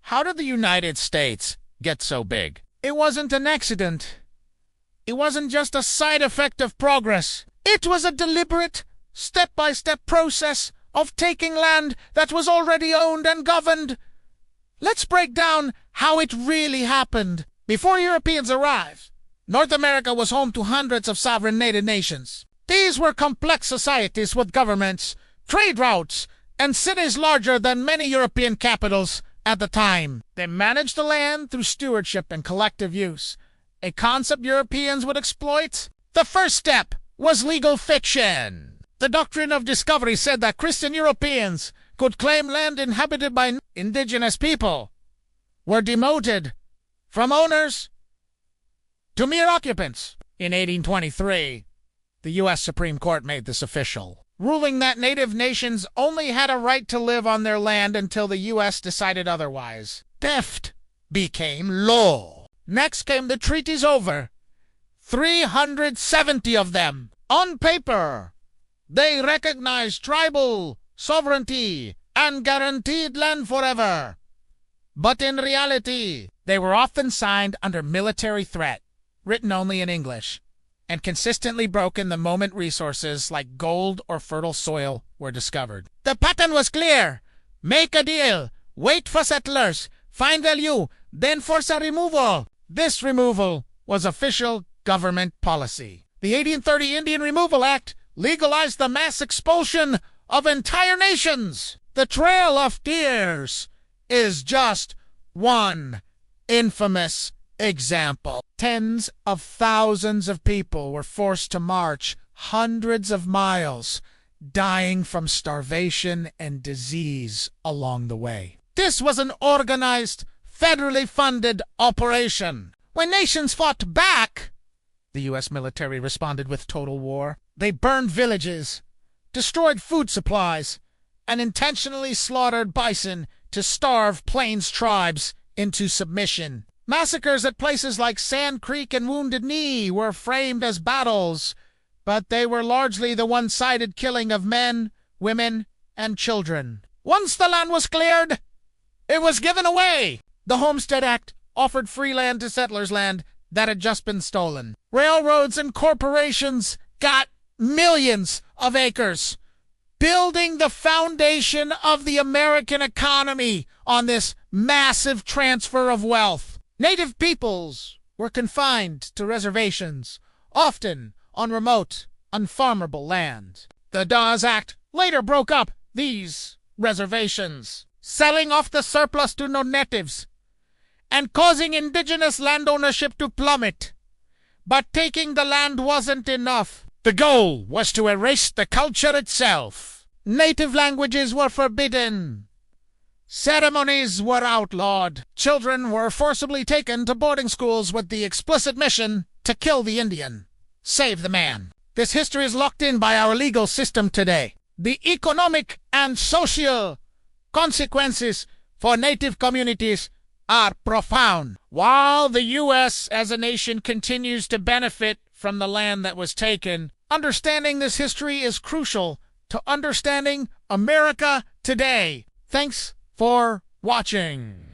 How did the United States get so big? It wasn't an accident. It wasn't just a side effect of progress. It was a deliberate, step-by-step process of taking land that was already owned and governed. Let's break down how it really happened. Before Europeans arrived, North America was home to hundreds of sovereign native nations. These were complex societies with governments, trade routes, and cities larger than many European capitals at the time. They managed the land through stewardship and collective use, a concept Europeans would exploit. The first step was legal fiction. The doctrine of discovery said that Christian Europeans could claim land inhabited by indigenous people, were demoted from owners to mere occupants. In 1823, the U.S. Supreme Court made this official, ruling that native nations only had a right to live on their land until the U.S. decided otherwise. Theft became law. Next came the treaties over, 370 of them. On paper, they recognized tribal sovereignty and guaranteed land forever. But in reality, they were often signed under military threat, written only in English, and consistently broken the moment resources like gold or fertile soil were discovered. The pattern was clear. Make a deal, wait for settlers, find value, then force a removal. This removal was official government policy. The 1830 Indian Removal Act legalized the mass expulsion of entire nations. The Trail of Tears is just one infamous example. Tens of thousands of people were forced to march hundreds of miles, dying from starvation and disease along the way. This was an organized, federally funded operation. When nations fought back, the U.S. military responded with total war. They burned villages, destroyed food supplies, and intentionally slaughtered bison to starve Plains tribes into submission. Massacres at places like Sand Creek and Wounded Knee were framed as battles, but they were largely the one-sided killing of men, women, and children. Once the land was cleared, it was given away. The Homestead Act offered free land to settlers' land that had just been stolen. Railroads and corporations got millions of acres, building the foundation of the American economy on this massive transfer of wealth. Native peoples were confined to reservations, often on remote, unfarmable land. The Dawes Act later broke up these reservations, selling off the surplus to non-natives and causing indigenous land ownership to plummet. But taking the land wasn't enough. The goal was to erase the culture itself. Native languages were forbidden. Ceremonies were outlawed. Children were forcibly taken to boarding schools with the explicit mission to kill the Indian, save the man. This history is locked in by our legal system today. The economic and social consequences for native communities are profound. While the U.S. as a nation continues to benefit from the land that was taken, understanding this history is crucial to understanding America today. Thanks for watching.